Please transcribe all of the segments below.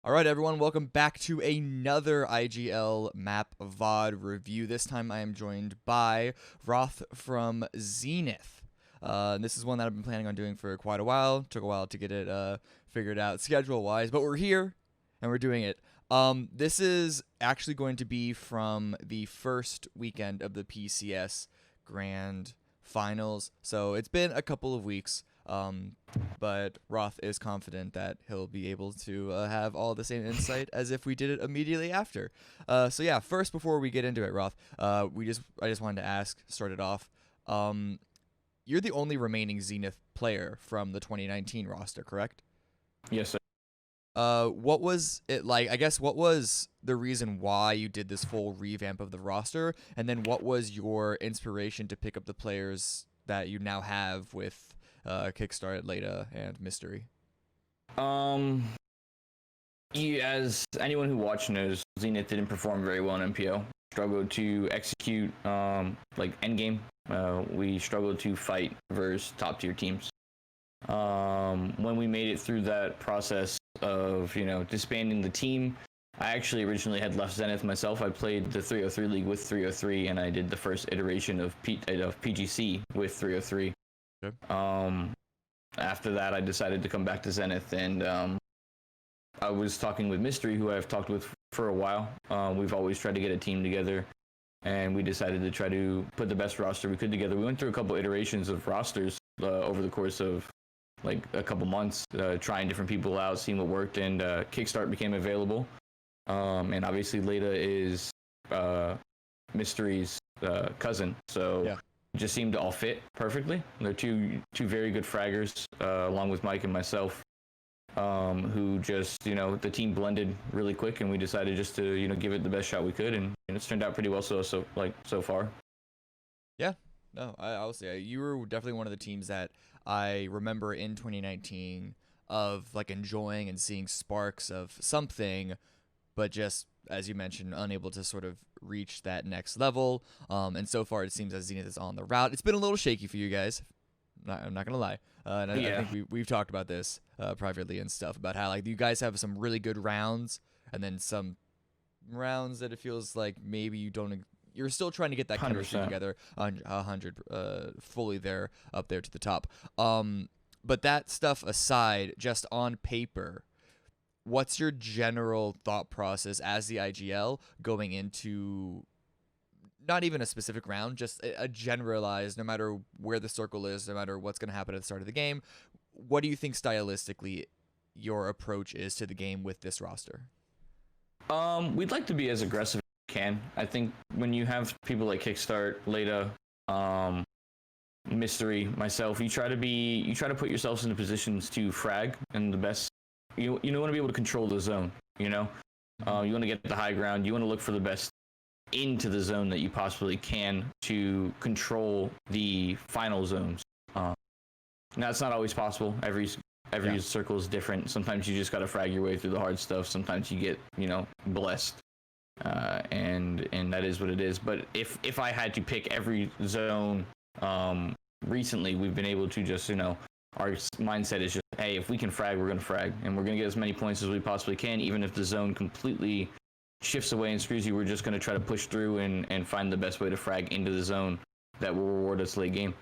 All right, everyone, welcome back to another IGL map VOD review. This time I am joined by Roth from Zenith. This is one that I've been planning on doing for quite a while. Took a while to get it figured out schedule-wise, but we're here and we're doing it. This is actually going to be from the first weekend of the PCS Grand Finals, so it's been a couple of weeks. But Roth is confident that he'll be able to have all the same insight as if we did it immediately after. So yeah, first before we get into it, Roth, I just wanted to ask, start it off. You're the only remaining Zenith player from the 2019 roster, correct? Yes, sir. What was it like? I guess what was the reason why you did this full revamp of the roster, and then what was your inspiration to pick up the players that you now have with Kickstart, Leda, and Mystery? As anyone who watched knows, Zenith didn't perform very well in MPO. Struggled to execute like endgame. We struggled to fight versus top tier teams. When we made it through that process of disbanding the team, I actually originally had left Zenith myself. I played the 303 league with 303, and I did the first iteration of PGC with 303. Okay. After that, I decided to come back to Zenith, and I was talking with Mystery, who I've talked with for a while. We've always tried to get a team together, and we decided to try to put the best roster we could together. We went through a couple iterations of rosters over the course of like a couple months, trying different people out, seeing what worked, and Kickstart became available. And obviously Leda is Mystery's cousin, so yeah. It just seemed to all fit perfectly. They're two very good fraggers, along with Mike and myself, who just the team blended really quick, and we decided just to give it the best shot we could, and it's turned out pretty well so far. Yeah, no, I'll say you were definitely one of the teams that I remember in 2019 of like enjoying and seeing sparks of something, but just, as you mentioned, unable to sort of reach that next level. And so far, it seems as Zenith is on the route. It's been a little shaky for you guys. I'm not gonna lie. And I think we've talked about this privately and stuff about how like you guys have some really good rounds, and then some rounds that it feels like maybe you don't. You're still trying to get that chemistry 100%. together. 100 fully there, up there to the top. But that stuff aside, just on paper, what's your general thought process as the IGL going into not even a specific round, just a generalized, no matter where the circle is, no matter what's going to happen at the start of the game? What do you think stylistically your approach is to the game with this roster? We'd like to be as aggressive as we can. I think when you have people like Kickstart, Leda, Mystery, myself, you try to put yourselves into positions to frag, and the best. You want to be able to control the zone. You want to get the high ground. You want to look for the best into the zone that you possibly can to control the final zones. Now it's not always possible. Every circle is different. Sometimes you just got to frag your way through the hard stuff. Sometimes you get blessed, and that is what it is. But if I had to pick every zone, recently we've been able to just our mindset is just, hey, if we can frag, we're going to frag, and we're going to get as many points as we possibly can. Even if the zone completely shifts away and screws you, we're just going to try to push through and find the best way to frag into the zone that will reward us late game.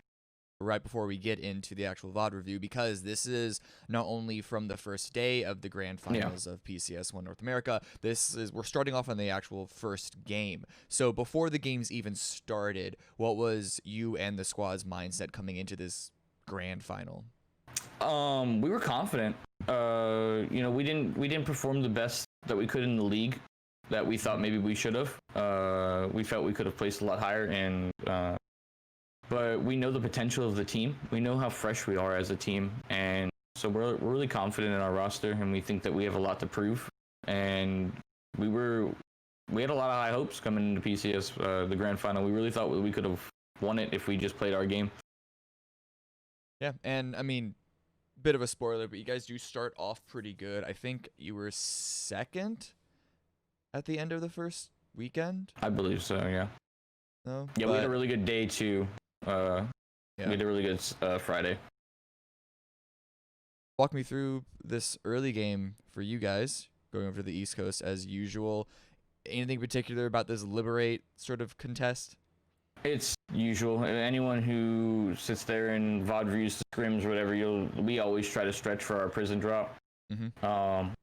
Right before we get into the actual VOD review, because this is not only from the first day of the Grand Finals of PCS1 North America, we're starting off on the actual first game. So before the games even started, what was you and the squad's mindset coming into this Grand Final? We were confident. We didn't perform the best that we could in the league that we thought maybe we should have. We felt we could have placed a lot higher, and but we know the potential of the team. We know how fresh we are as a team, and so we're really confident in our roster, and we think that we have a lot to prove. And we had a lot of high hopes coming into PCS, the Grand Final. We really thought we could have won it if we just played our game. Yeah, and I mean, bit of a spoiler, but you guys do start off pretty good. I think you were second at the end of the first weekend. I believe so, yeah. No? Yeah, we had a really good day too. We had a really good Friday. Walk me through this early game for you guys. going over to the East Coast as usual. Anything particular about this Liberate sort of contest? It's usual. Anyone who sits there and VOD views the scrims or whatever, we always try to stretch for our prison drop.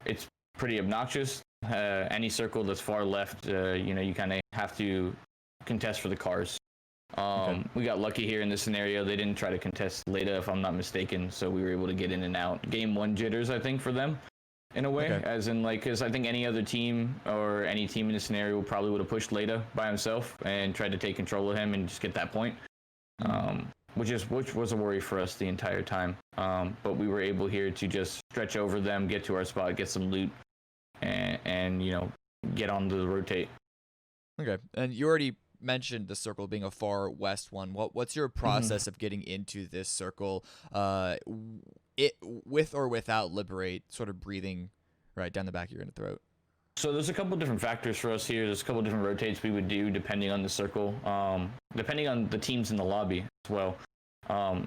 It's pretty obnoxious. Any circle that's far left, you kind of have to contest for the cars. We got lucky here in this scenario. They didn't try to contest Leda, if I'm not mistaken, so we were able to get in and out. Game 1 jitters, I think, for them, in a way, as in, like, because I think any other team or any team in this scenario probably would have pushed Leda by himself and tried to take control of him and just get that point, which was a worry for us the entire time. But we were able here to just stretch over them, get to our spot, get some loot, and get on to the rotate. Okay, and you already mentioned the circle being a far west one. What's your process of getting into this circle, with or without Liberate sort of breathing right down the back of your throat? So there's a couple different factors for us here. There's a couple different rotates we would do depending on the circle, depending on the teams in the lobby as well.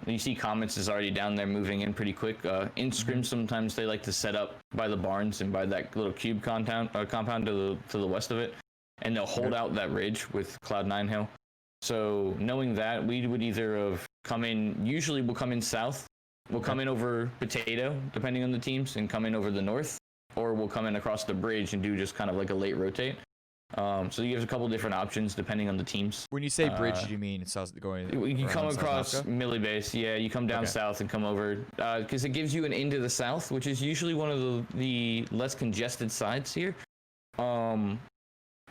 You see Comets is already down there moving in pretty quick. In scrim, sometimes they like to set up by the barns and by that little cube compound to the west of it, and they'll hold out that ridge with Cloud9 Hill. So knowing that, we would either have come in, usually we'll come in south, we'll come in over Potato, depending on the teams, and come in over the north, or we'll come in across the bridge and do just kind of like a late rotate. So you have a couple different options depending on the teams. When you say bridge, do you mean going? You come across Millie Base, yeah. You come down south and come over, because it gives you an into the south, which is usually one of the less congested sides here.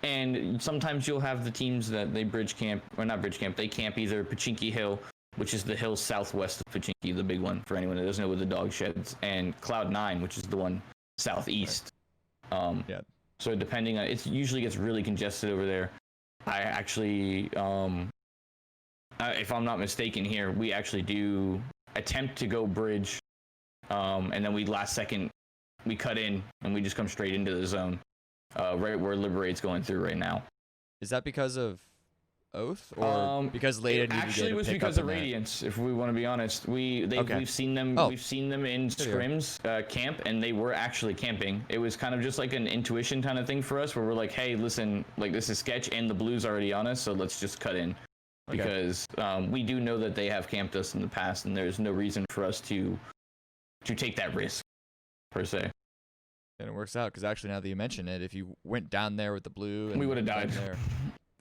And sometimes you'll have the teams that they bridge camp, or not bridge camp, they camp either Pachinki Hill, which is the hill southwest of Pachinki, the big one for anyone that doesn't know where the dog sheds, and Cloud9, which is the one southeast. So depending on, it usually gets really congested over there. I actually, if I'm not mistaken here, we actually do attempt to go bridge, and then last second, we cut in and we just come straight into the zone, right where Liberate's going through right now. Is that because of Oath, or because Leda needed actually to was pick because up of on that? Radiance, if we want to be honest. We've seen them we've seen them in scrims camp, and they were actually camping. It was kind of just like an intuition kind of thing for us, where we're like, hey, listen, like, this is sketch and the blue's already on us, so let's just cut in, because we do know that they have camped us in the past, and there's no reason for us to take that risk per se. And it works out, because actually, now that you mention it, if you went down there with the blue, and we would have died there,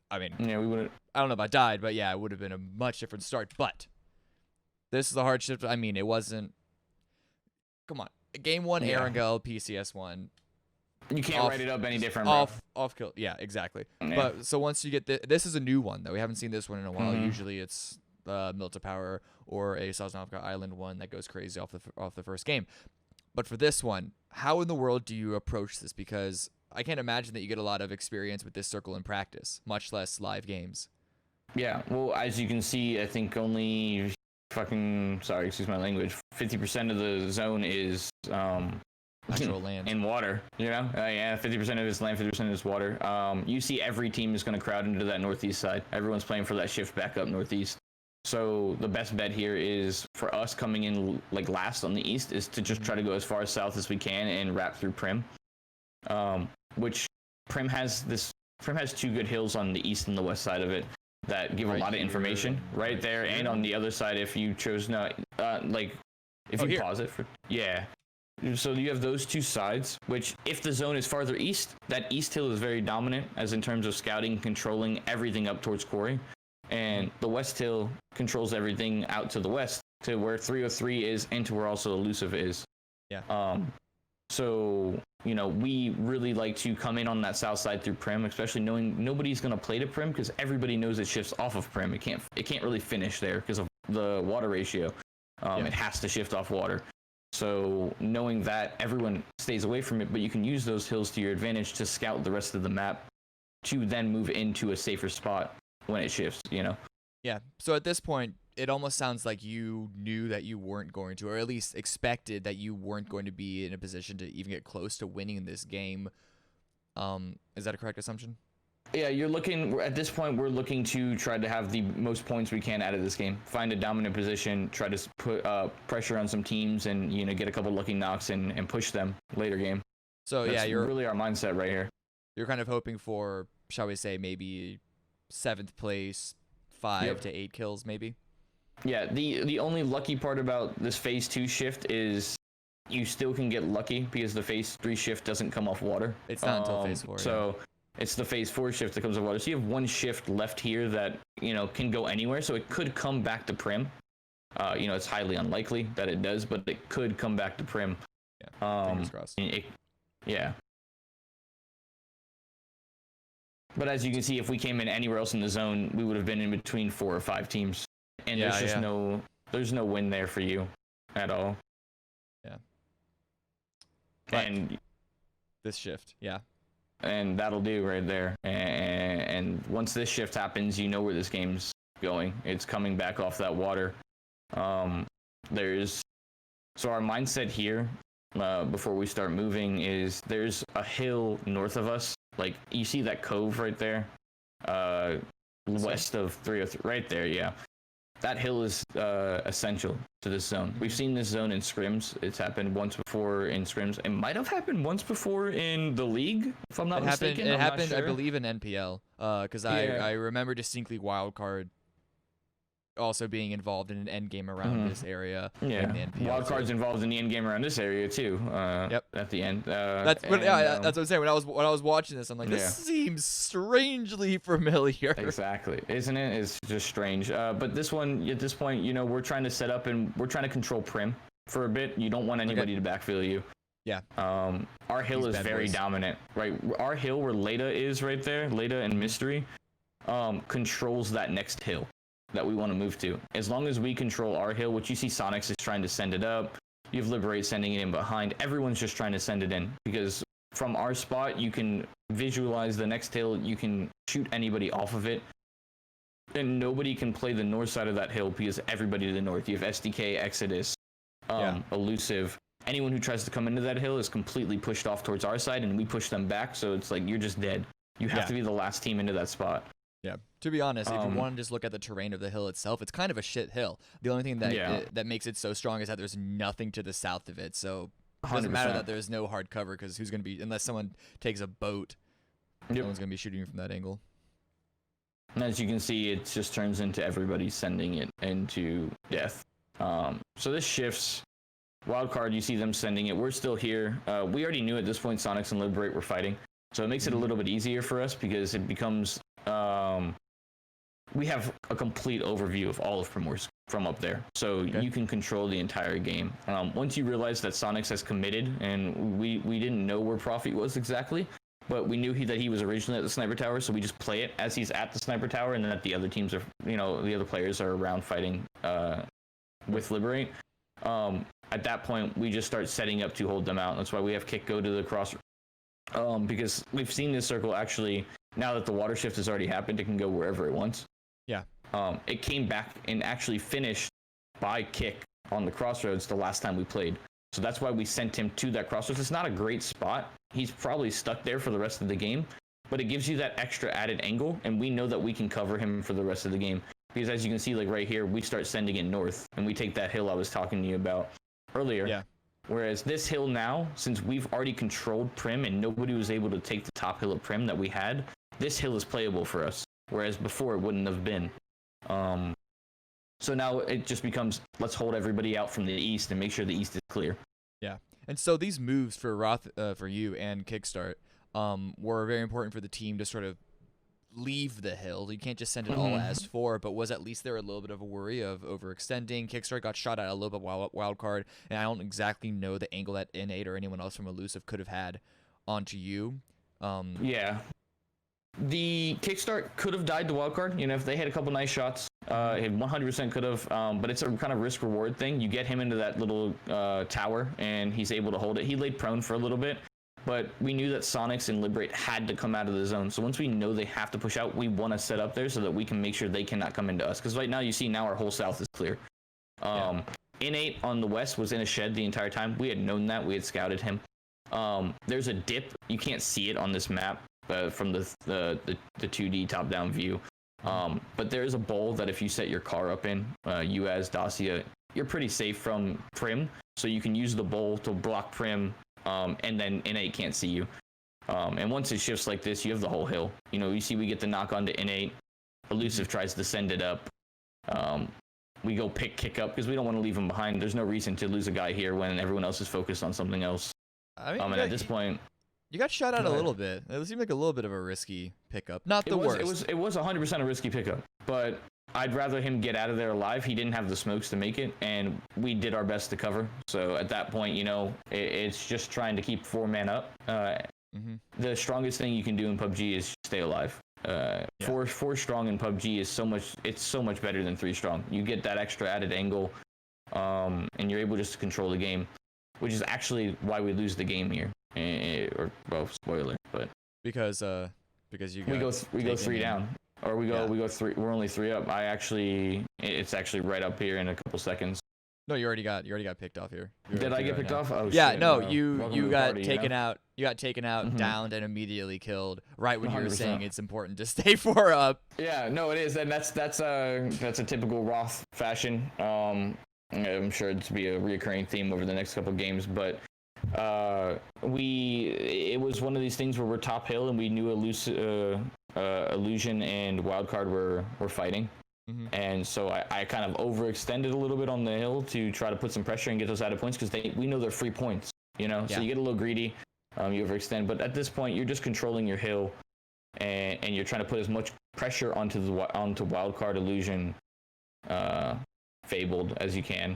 I mean, yeah, we would have. I don't know about died, but yeah, it would have been a much different start. But this is a hardship. I mean, it wasn't. Come on, game 1, Erangel, PCS1. You can't write it up any different. Off kill. Yeah, exactly. Yeah. But so once you get this is a new one though. We haven't seen this one in a while. Usually it's Milta Power or a Sosnovka Island one that goes crazy off the first game. But for this one, how in the world do you approach this? Because I can't imagine that you get a lot of experience with this circle in practice, much less live games. Yeah, well, as you can see, I think only excuse my language, 50% of the zone is natural land in water, yeah, 50% of it's land, 50% is water. You see every team is going to crowd into that northeast side. Everyone's playing for that shift back up northeast. So the best bet here is for us coming in like last on the east is to just try to go as far south as we can and wrap through Prim. Which Prim has 2 good hills on the east and the west side of it that give a lot of information right there, and on the other side if you chose not pause it for so you have those 2 sides, which if the zone is farther east, that east hill is very dominant as in terms of scouting, controlling everything up towards quarry, and the west hill controls everything out to the west to where 303 is and to where also elusive is. So, we really like to come in on that south side through Prim, especially knowing nobody's going to play to Prim because everybody knows it shifts off of Prim. It can't really finish there because of the water ratio. It has to shift off water. So knowing that, everyone stays away from it, but you can use those hills to your advantage to scout the rest of the map to then move into a safer spot when it shifts, Yeah. So at this point, it almost sounds like you knew that you weren't going to, or at least expected that you weren't going to be in a position to even get close to winning this game. Is that a correct assumption? Yeah, at this point, we're looking to try to have the most points we can out of this game. Find a dominant position, try to put pressure on some teams and, get a couple lucky knocks and push them later game. So That's yeah, you're really our mindset right here. you're kind of hoping for, shall we say, maybe 7th place, 5 to 8 kills, maybe. Yeah, the only lucky part about this phase 2 shift is you still can get lucky because the phase 3 shift doesn't come off water. It's not until phase 4. So it's the phase 4 shift that comes off water. So you have one shift left here that, you know, can go anywhere. So it could come back to Prim. You know, it's highly unlikely that it does, but it could come back to Prim. Yeah, fingers crossed. Yeah. But as you can see, if we came in anywhere else in the zone, we would have been in between 4 or 5 teams. And there's just there's no win there for you at all. Yeah. But and this shift, yeah. And that'll do right there. And once this shift happens, you know where this game's going. It's coming back off that water. So our mindset here, before we start moving, is there's a hill north of us. Like, you see that cove right there? West of 303, right there, yeah. That hill is essential to this zone. We've seen this zone in scrims. It's happened once before in scrims. It might have happened once before in the league, if I'm not mistaken. It happened, I believe, in NPL. Because I remember distinctly Wildcard also being involved in an end game around this area. Yeah, Wildcard's involved in the end game around this area too. At the end. That's what I'm saying. When I was watching this, I'm like, this seems strangely familiar. Exactly, isn't it? It's just strange. But this one, at this point, you know, we're trying to set up and we're trying to control Prim for a bit. You don't want anybody to backfill you. Yeah. Our hill is very dominant, right? Our hill where Leda is right there, Leda and Mystery, controls that next hill that we want to move to. As long as we control our hill, which you see Sonics is trying to send it up, you have Liberate sending it in behind. Everyone's just trying to send it in because from our spot, you can visualize the next hill. You can shoot anybody off of it. And nobody can play the north side of that hill because everybody to the north. You have SDK, Exodus, Elusive. Anyone who tries to come into that hill is completely pushed off towards our side, and we push them back. So it's like, you're just dead. You have to be the last team into that spot. Yeah. To be honest, if you want to just look at the terrain of the hill itself, it's kind of a shit hill. The only thing that that makes it so strong is that there's nothing to the south of it. So it doesn't matter that there's no hard cover because who's going to be, unless someone takes a boat, no one's going to be shooting you from that angle. And as you can see, it just turns into everybody sending it into death. So this shifts. Wildcard, you see them sending it. We're still here. We already knew at this point Sonics and Liberate were fighting. So it makes it a little bit easier for us because it becomes... we have a complete overview of all of Primorsk from up there, so you can control the entire game. Once you realize that Sonics has committed, and we didn't know where Prophet was exactly, but we knew that he was originally at the Sniper Tower, so we just play it as he's at the Sniper Tower, and then that the other teams are, the other players are around fighting with Liberate. At that point, we just start setting up to hold them out. That's why we have Kick go to the cross, because we've seen this circle actually. Now that the water shift has already happened, it can go wherever it wants. Yeah. It came back and actually finished by Kick on the crossroads the last time we played. So that's why we sent him to that crossroads. It's not a great spot. He's probably stuck there for the rest of the game, but it gives you that extra added angle, and we know that we can cover him for the rest of the game. Because as you can see, like right here, we start sending it north, and we take that hill I was talking to you about earlier. Yeah. Whereas this hill now, since we've already controlled Prim and nobody was able to take the top hill of Prim that we had, this hill is playable for us, whereas before it wouldn't have been. So now it just becomes, let's hold everybody out from the east and make sure the east is clear. Yeah. And so these moves for Roth, for you and Kickstart, were very important for the team to sort of leave the hill. You can't just send it all as 4, but was at least there a little bit of a worry of overextending? Kickstart got shot at a little bit wild card, and I don't exactly know the angle that N8 or anyone else from Elusive could have had onto you. Yeah. The Kickstart could have died to wildcard. If they had a couple nice shots, it 100% could have. But it's a kind of risk-reward thing. You get him into that little tower, and he's able to hold it. He laid prone for a little bit, but we knew that Sonics and Liberate had to come out of the zone. So once we know they have to push out, we want to set up there so that we can make sure they cannot come into us. Because right now, you see now our whole south is clear. N8 on the west was in a shed the entire time. We had known that. We had scouted him. There's a dip. You can't see it on this map. From the 2D top-down view. But there is a bowl that if you set your car up in, you as Dacia, you're pretty safe from Prim. So you can use the bowl to block Prim and then NA can't see you. And once it shifts like this, you have the whole hill. You know, you see we get the knock on to N8. Elusive tries to send it up. We go kick up because we don't want to leave him behind. There's no reason to lose a guy here when everyone else is focused on something else. I mean, and at this point, you got shot out a little bit. It seemed like a little bit of a risky pickup. Not the worst. It was 100% a risky pickup, but I'd rather him get out of there alive. He didn't have the smokes to make it, and we did our best to cover. So at that point, you know, it's just trying to keep 4-man up. The strongest thing you can do in PUBG is stay alive. Four strong in PUBG is so much better than 3 strong. You get that extra added angle, and you're able just to control the game, which is actually why we lose the game here. Or well, spoiler, but because you got we go 3 down, or we go 3. We're only 3 up. It's actually right up here in a couple seconds. No, you already got picked off here. Did I get picked off? Oh yeah, shit, no, no. you got taken out. You got taken out, downed, and immediately killed. Right when you were saying it's important to stay 4 up. Yeah, no, it is, and that's a typical Roth fashion. I'm sure it's be a reoccurring theme over the next couple of games, but it was one of these things where we're top hill and we knew Illusion and Wildcard were fighting. And so I kind of overextended a little bit on the hill to try to put some pressure and get those added points because we know they're free points, you know. So you get a little greedy, you overextend, but at this point you're just controlling your hill, and you're trying to put as much pressure onto Wildcard, Illusion, Fabled as you can.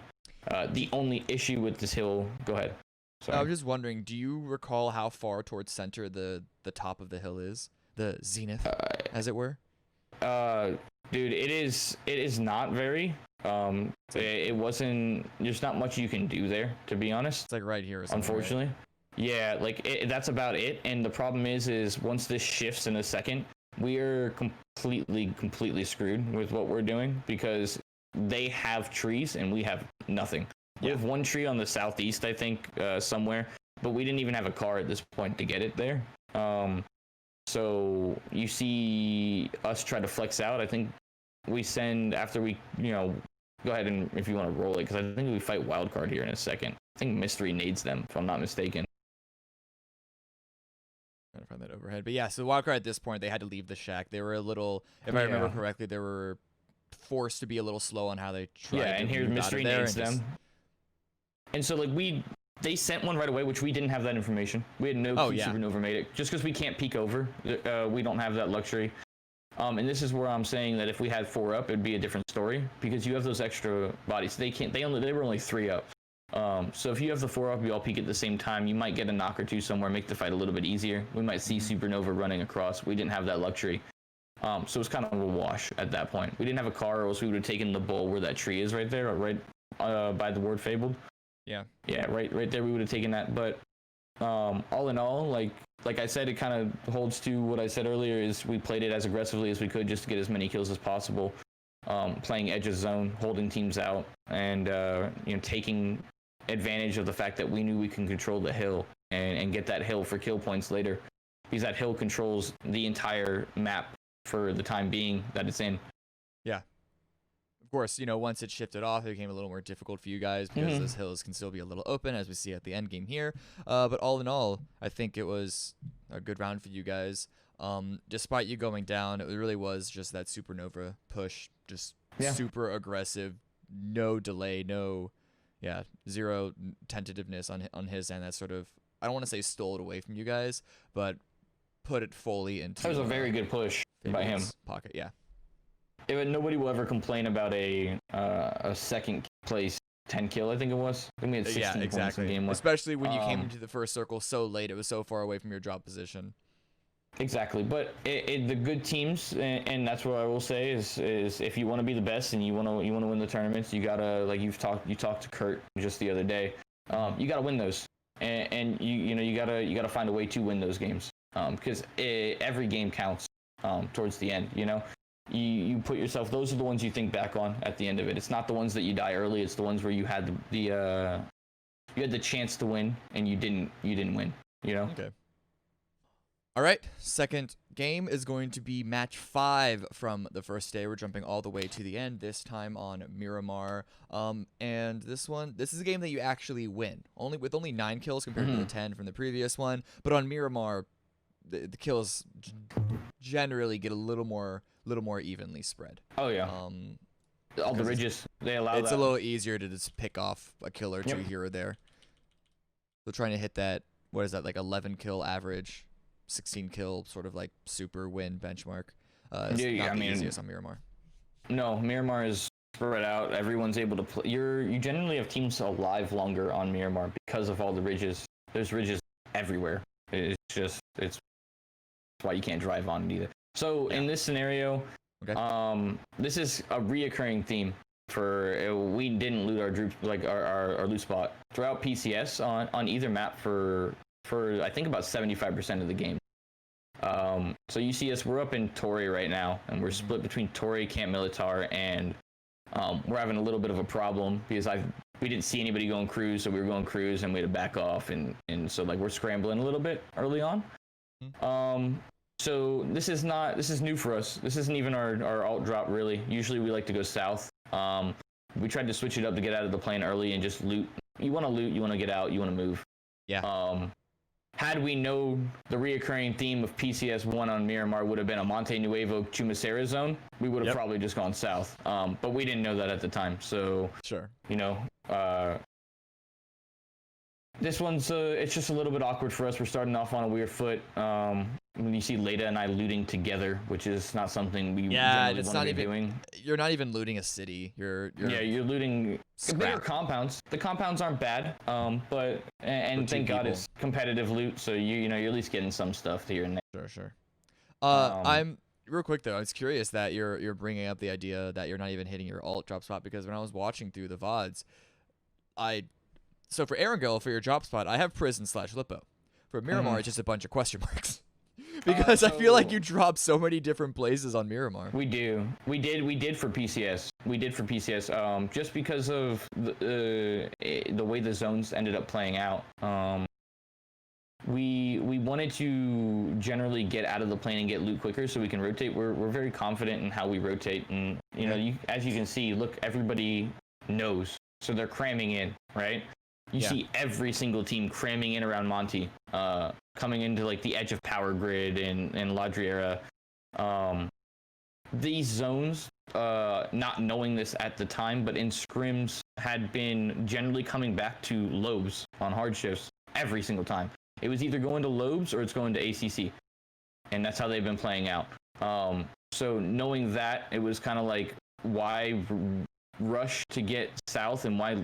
The only issue with this hill, go ahead. Sorry. I was just wondering, do you recall how far towards center the top of the hill is? The Zenith, as it were? Dude, it is not very. It wasn't. There's not much you can do there, to be honest. It's like right here. Or something, unfortunately, right? Yeah. Like that's about it. And the problem is once this shifts in a second, we are completely screwed with what we're doing because they have trees and we have nothing. We have 1 tree on the southeast, I think, somewhere, but we didn't even have a car at this point to get it there. So you see us try to flex out. I think we send after we, go ahead and if you want to roll it, because I think we fight Wildcard here in a second. I think Mystery nades them, if I'm not mistaken. Trying to find that overhead. But yeah, so Wildcard at this point, they had to leave the shack. They were a little, if I remember correctly, they were forced to be a little slow on how they tried to and here's Mystery nades them. And so, like, they sent one right away, which we didn't have that information. We had no clue Supernova made it. Just because we can't peek over, we don't have that luxury. And this is where I'm saying that if we had 4 up, it'd be a different story because you have those extra bodies. They were only 3 up. So if you have the 4 up, you all peek at the same time. You might get a knock or 2 somewhere, make the fight a little bit easier. We might see Supernova running across. We didn't have that luxury. So it's kind of a wash at that point. We didn't have a car, or else we would have taken the bull where that tree is right there, right by the word Fabled. Yeah, right there we would have taken that. But all in all, like I said, it kind of holds to what I said earlier, is we played it as aggressively as we could just to get as many kills as possible, playing edge of zone, holding teams out, and taking advantage of the fact that we knew we can control the hill and get that hill for kill points later, because that hill controls the entire map for the time being that it's in. Yeah. Of course, once it shifted off, it became a little more difficult for you guys because those hills can still be a little open, as we see at the end game here. But all in all, I think it was a good round for you guys. Despite you going down, it really was just that Supernova push, just super aggressive, no delay, zero tentativeness on his end. That sort of, I don't want to say stole it away from you guys, but put it fully into. That was a very good push by him. Pocket, yeah. Nobody will ever complain about a second place 10 kill, I think it was. I think we had 16 points in game 1. Especially when you came into the first circle so late, it was so far away from your drop position. Exactly, but the good teams, and that's what I will say is if you want to be the best and you want to win the tournaments, you gotta, like you talked to Kurt just the other day, you gotta win those, and you gotta find a way to win those games, because every game counts towards the end. You put yourself, those are the ones you think back on at the end of it. It's not the ones that you die early. It's the ones where you had the chance to win and you didn't win, Okay. All right, second game is going to be match 5 from the first day. We're jumping all the way to the end, this time on Miramar. And this is a game that you actually win, with only 9 kills compared to the 10 from the previous one. But on Miramar, the kills generally get a little more evenly spread. Oh yeah. All the ridges, they allow it's that. a little easier to just pick off a kill or two here or there. So trying to hit that, what is that, like 11 kill average, 16 kill sort of like super win benchmark. It's not the easiest on Miramar. No, Miramar is spread out. Everyone's able to play. You generally have teams alive longer on Miramar because of all the ridges. There's ridges everywhere. It's why you can't drive on it either. So in this scenario, this is a reoccurring theme for we didn't loot our loot spot throughout PCS on either map for I think about 75% of the game. So you see us, we're up in Torre right now, and we're split between Torre, Camp Militar, and we're having a little bit of a problem because we didn't see anybody going cruise, so we were going cruise and we had to back off, and so like we're scrambling a little bit early on. So this is new for us. This isn't even our alt drop really. Usually we like to go south. We tried to switch it up to get out of the plane early and just loot. You want to loot, you want to get out, you want to move. Yeah. Had we known the reoccurring theme of PCS1 on Miramar would have been a Monte Nuevo Chumacera zone, we would have probably just gone south. But we didn't know that at the time. So, this one's it's just a little bit awkward for us. We're starting off on a weird foot. When you see Leda and I looting together, which is not something we generally want to be doing. You're not even looting a city. You're looting bigger compounds. The compounds aren't bad, but thank God it's competitive loot, so you're at least getting some stuff here and there. Sure. I'm real quick though. I was curious that you're bringing up the idea that you're not even hitting your alt drop spot, because when I was watching through the VODs, so for Erangel, for your drop spot, I have prison/Lippo. For Miramar, it's just a bunch of question marks. Because I feel like you drop so many different places on Miramar. We do. We did for PCS. Just because of the way the zones ended up playing out. We wanted to generally get out of the plane and get loot quicker so we can rotate. We're very confident in how we rotate, and as you can see, look, everybody knows, so they're cramming in, right? You see every single team cramming in around Monte, coming into like the edge of Power Grid and Ladriera. These zones, not knowing this at the time, but in scrims had been generally coming back to Lobes on hard shifts every single time. It was either going to Lobes or it's going to ACC, and that's how they've been playing out. So knowing that, it was kind of like, why rush to get south, and why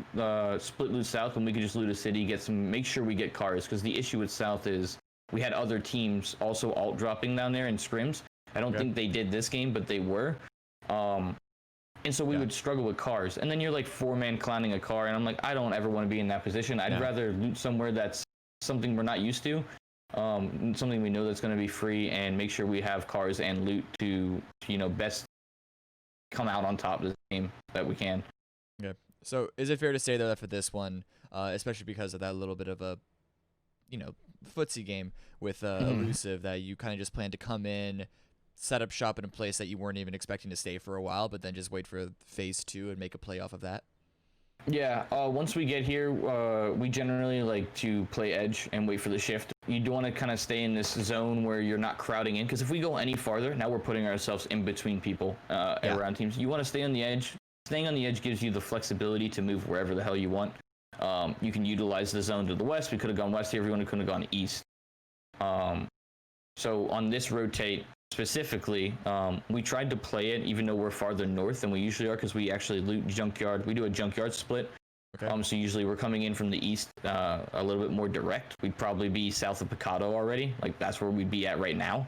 split loot south when we could just loot a city, make sure we get cars? Because the issue with south is we had other teams also alt dropping down there in scrims. I don't think they did this game, but they were. And so we would struggle with cars, and then you're like 4-man clowning a car, and I'm like, I don't ever want to be in that position. I'd rather loot somewhere that's something we're not used to, something we know that's going to be free, and make sure we have cars and loot to best come out on top of the game that we can. Okay. So is it fair to say though that for this one, especially because of that little bit of a footsie game with Elusive, that you kind of just plan to come in, set up shop in a place that you weren't even expecting to stay for a while, but then just wait for phase 2 and make a play off of that? Yeah, once we get here, we generally like to play edge and wait for the shift. You do want to kind of stay in this zone where you're not crowding in, because if we go any farther, now we're putting ourselves in between people around teams. You want to stay on the edge. Staying on the edge gives you the flexibility to move wherever the hell you want. You can utilize the zone to the west. We could have gone west here. Everyone could have gone east. So on this rotate specifically, we tried to play it even though we're farther north than we usually are, because we actually loot junkyard. We do a junkyard split. Okay. So usually we're coming in from the east, a little bit more direct. We'd probably be south of Picado already. Like that's where we'd be at right now.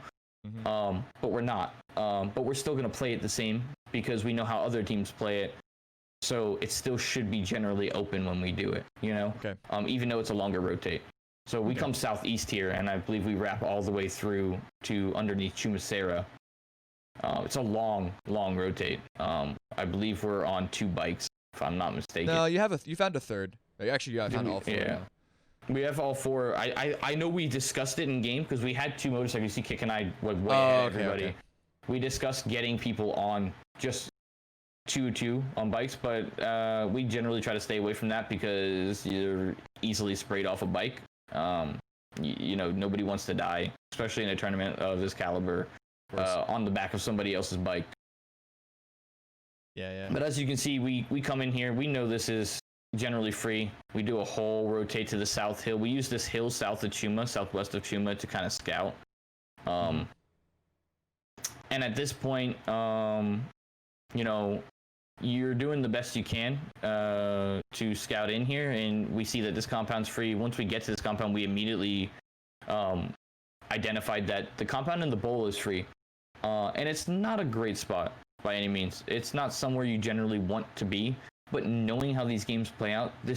But we're not. But we're still going to play it the same because we know how other teams play it. So it still should be generally open when we do it, Okay. Even though it's a longer rotate. So we come southeast here, and I believe we wrap all the way through to underneath Chumacera. It's a long rotate. I believe we're on 2 bikes, if I'm not mistaken. No, you found a third. Actually, you found all 4. We have all 4. I know we discussed it in game because we had 2 motorcycles. You see Kick and I like way ahead of everybody. Okay. We discussed getting people on just 2 on bikes, but we generally try to stay away from that because you're easily sprayed off a bike. You know, nobody wants to die, especially in a tournament of this caliber, on the back of somebody else's bike. Yeah. But as you can see, we come in here. We know this is generally free. We do a whole rotate to the south hill. We use this hill south of Chuma, southwest of Chuma, to kind of scout. And at this point, you know, you're doing the best you can to scout in here, and we see that this compound's free. Once we get to this compound, we immediately identified that the compound in the bowl is free, and it's not a great spot by any means. It's not somewhere you generally want to be, but knowing how these games play out, the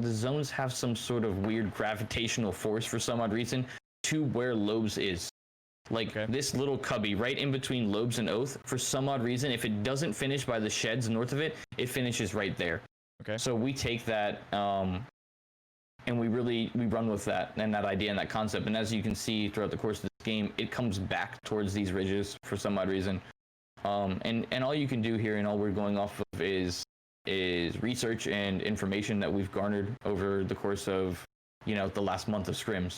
zones have some sort of weird gravitational force for some odd reason to where Lobes is. Like this little cubby right in between Lobes and Oath, for some odd reason, if it doesn't finish by the sheds north of it, it finishes right there. Okay. So we take that and we run with that and that idea and that concept. And as you can see throughout the course of this game, it comes back towards these ridges for some odd reason. And all you can do here and all we're going off of is research and information that we've garnered over the course of, you know, the last month of scrims,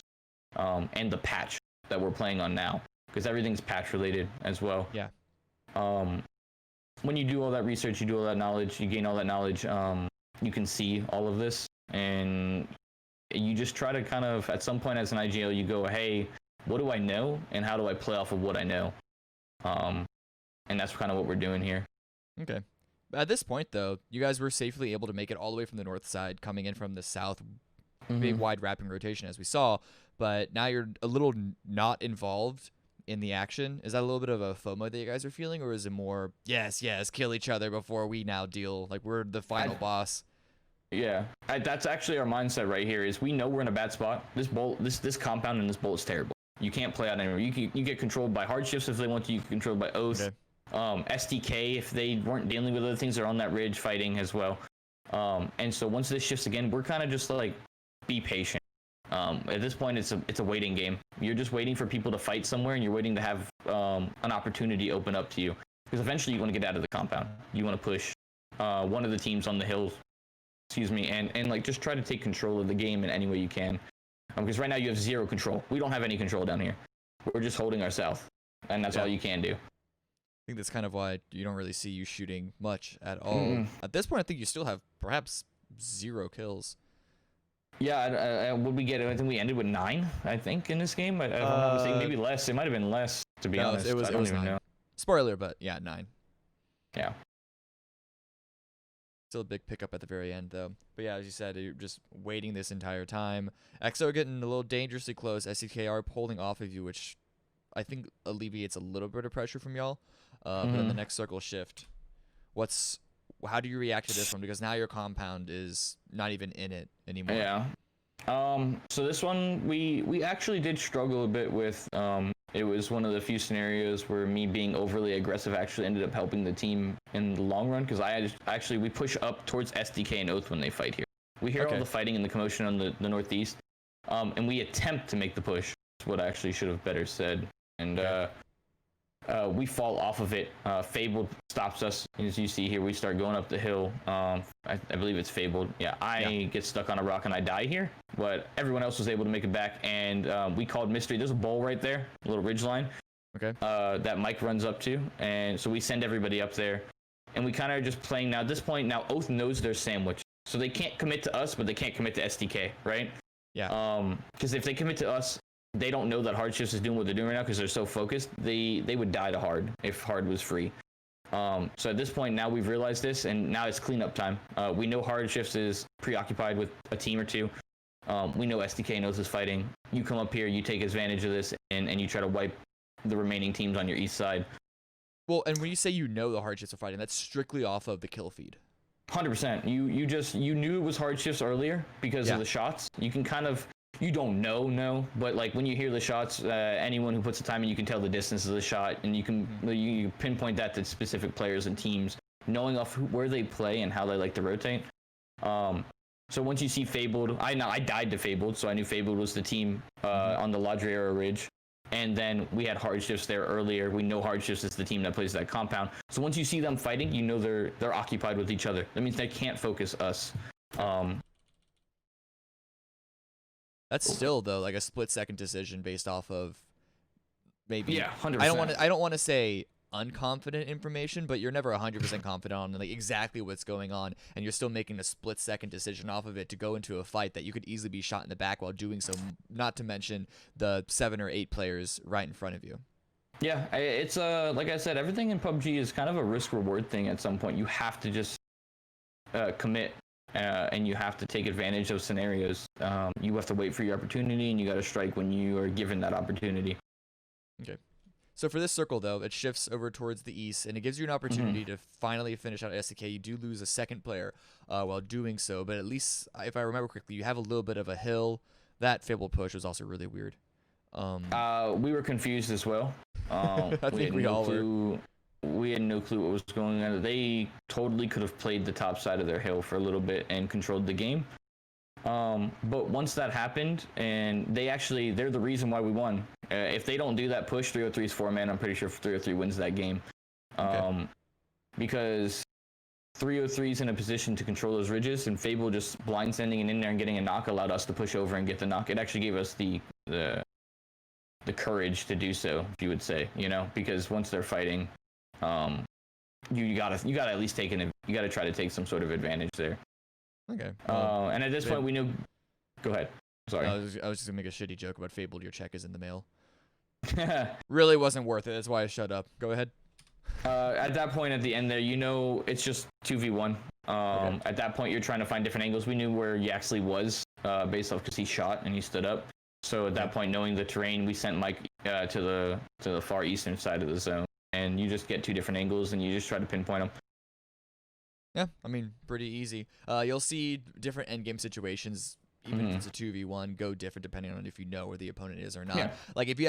and the patch that we're playing on now, because everything's patch related as well. Yeah. When you do all that research, you do all that knowledge, you gain all that knowledge, you can see all of this, and you just try to kind of, at some point as an IGL, you go, hey, what do I know, and how do I play off of what I know? And that's kind of what we're doing here. Okay. At this point, though, you guys were safely able to make it all the way from the north side, coming in from the south, big, wide, wrapping rotation, as we saw. But now you're a little not involved in the action. Is that a little bit of a FOMO that you guys are feeling, or is it more, yes, kill each other before we now deal? Like, we're the final boss. Yeah, that's actually our mindset right here. Is we know we're in a bad spot. This bolt, this compound in this bolt is terrible. You can't play out anywhere. You get controlled by hardships if they want to. You get controlled by Oath. Okay. SDK, if they weren't dealing with other things, they're on that ridge fighting as well. And so once this shifts again, we're kind of just like, be patient. At this point, it's a waiting game. You're just waiting for people to fight somewhere, and you're waiting to have an opportunity open up to you. Because eventually you want to get out of the compound. You want to push one of the teams on the hills, and like just try to take control of the game in any way you can. Because right now you have zero control. We don't have any control down here. We're just holding our south, and that's all you can do. I think that's kind of why you don't really see you shooting much at all. At this point, I think you still have perhaps 0 kills. Yeah, what we get? I think we ended with 9. I think in this game. If I'm not mistaken, maybe less. It might have been less, to be honest. It was 9. Spoiler, but yeah, 9. Yeah. Still a big pickup at the very end, though. But yeah, as you said, you're just waiting this entire time. XO getting a little dangerously close. SCKR pulling off of you, which I think alleviates a little bit of pressure from y'all. But in the next circle shift, how do you react to this one? Because now your compound is not even in it anymore. Yeah. So this one, we actually did struggle a bit with. It was one of the few scenarios where me being overly aggressive actually ended up helping the team in the long run, because we push up towards SDK and Oath when they fight here. We hear all the fighting and the commotion on the northeast, and we attempt to make the push. That's what I actually should have better said. And we fall off of it. Fabled stops us. As you see here, we start going up the hill. I believe it's Fabled. Yeah, I get stuck on a rock and I die here, but everyone else was able to make it back, and we called Mystery. There's a bowl right there, a little ridge line. Okay. That Mike runs up to, and so we send everybody up there, and we kind of are just playing now. At this point, now Oath knows their sandwich, so they can't commit to us, but they can't commit to SDK, right? Yeah. Because if they commit to us, they don't know that Hardships is doing what they're doing right now because they're so focused. They would die to Hard if Hard was free. So at this point, now we've realized this, and now it's cleanup time. We know Hardships is preoccupied with a team or two. We know SDK knows is fighting. You come up here, you take advantage of this, and you try to wipe the remaining teams on your east side. Well, and when you say you know the Hardships are fighting, that's strictly off of the kill feed. 100%. You knew it was Hardships earlier because of the shots. You can kind of... You don't know, but like when you hear the shots, anyone who puts the time in, you can tell the distance of the shot, and you can you pinpoint that to specific players and teams, knowing off where they play and how they like to rotate. So once you see Fabled, I died to Fabled, so I knew Fabled was the team on the Ladriera Ridge. And then we had Hardships there earlier. We know Hardships is the team that plays that compound. So once you see them fighting, you know they're occupied with each other. That means they can't focus us. That's still though like a split-second decision based off of maybe. Yeah, 100%. I don't want to say unconfident information, but you're never 100% confident on like exactly what's going on, and you're still making a split-second decision off of it to go into a fight that you could easily be shot in the back while doing so. Not to mention the 7 or 8 players right in front of you. Yeah, it's like I said, everything in PUBG is kind of a risk-reward thing. At some point, you have to just commit. And you have to take advantage of scenarios. You have to wait for your opportunity, and you got to strike when you are given that opportunity. Okay. So for this circle, though, it shifts over towards the east, and it gives you an opportunity to finally finish out SDK. You do lose a second player while doing so, but at least, if I remember correctly, you have a little bit of a hill. That Fable push was also really weird. We were confused as well. I think we all were. We had no clue what was going on. They totally could have played the top side of their hill for a little bit and controlled the game. But once that happened, and they're the reason why we won. If they don't do that push, 303's 4-man, I'm pretty sure 303 wins that game. Because 303's in a position to control those ridges, and Fable just blind sending it in there and getting a knock allowed us to push over and get the knock. It actually gave us the courage to do so, if you would say, because once they're fighting, you gotta at least you gotta try to take some sort of advantage there. Okay. And at this point, we knew. Go ahead. Sorry. I was just gonna make a shitty joke about Fabled. Your check is in the mail. Really wasn't worth it. That's why I shut up. Go ahead. At that point, at the end there, it's just 2v1. Okay. At that point, you're trying to find different angles. We knew where Yaxley was based off because he shot and he stood up. So at that point, knowing the terrain, we sent Mike to the far eastern side of the zone. And you just get 2 different angles, and you just try to pinpoint them. Yeah, I mean, pretty easy. You'll see different endgame situations, even if it's a 2v1, go different depending on if you know where the opponent is or not. Yeah. Like if you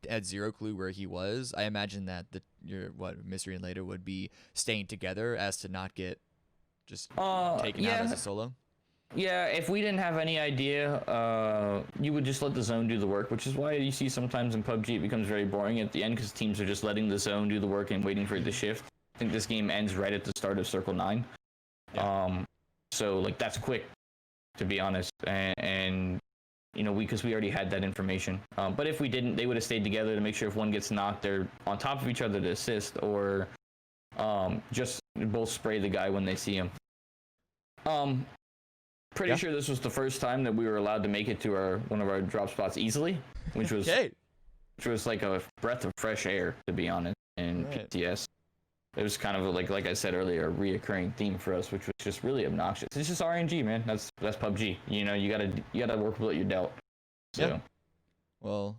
had zero clue where he was, I imagine that your Mystery and Later would be staying together as to not get just taken out as a solo. Yeah, if we didn't have any idea, you would just let the zone do the work, which is why you see sometimes in PUBG it becomes very boring at the end because teams are just letting the zone do the work and waiting for it to shift. I think this game ends right at the start of Circle 9. Yeah. So like that's quick, to be honest, and because we already had that information. But if we didn't, they would have stayed together to make sure if one gets knocked, they're on top of each other to assist, or just both spray the guy when they see him. Pretty sure this was the first time that we were allowed to make it to one of our drop spots easily, which was which was like a breath of fresh air, to be honest. In PCS, it was kind of like I said earlier, a reoccurring theme for us, which was just really obnoxious. It's just RNG, man. That's PUBG. You gotta work with what you're dealt. So. Yeah. Well,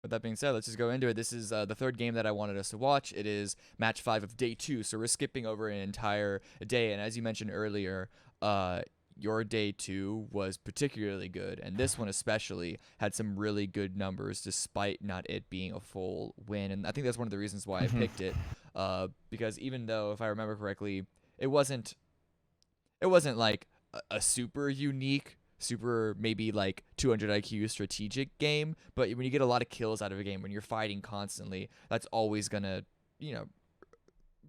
with that being said, let's just go into it. This is the third game that I wanted us to watch. It is match 5 of day 2, so we're skipping over an entire day. And as you mentioned earlier, your day 2 was particularly good, and this one especially had some really good numbers despite not it being a full win. And I think that's one of the reasons why I picked it, because even though, if I remember correctly, it wasn't like a super unique, super maybe like 200 IQ strategic game, but when you get a lot of kills out of a game, when you're fighting constantly, that's always gonna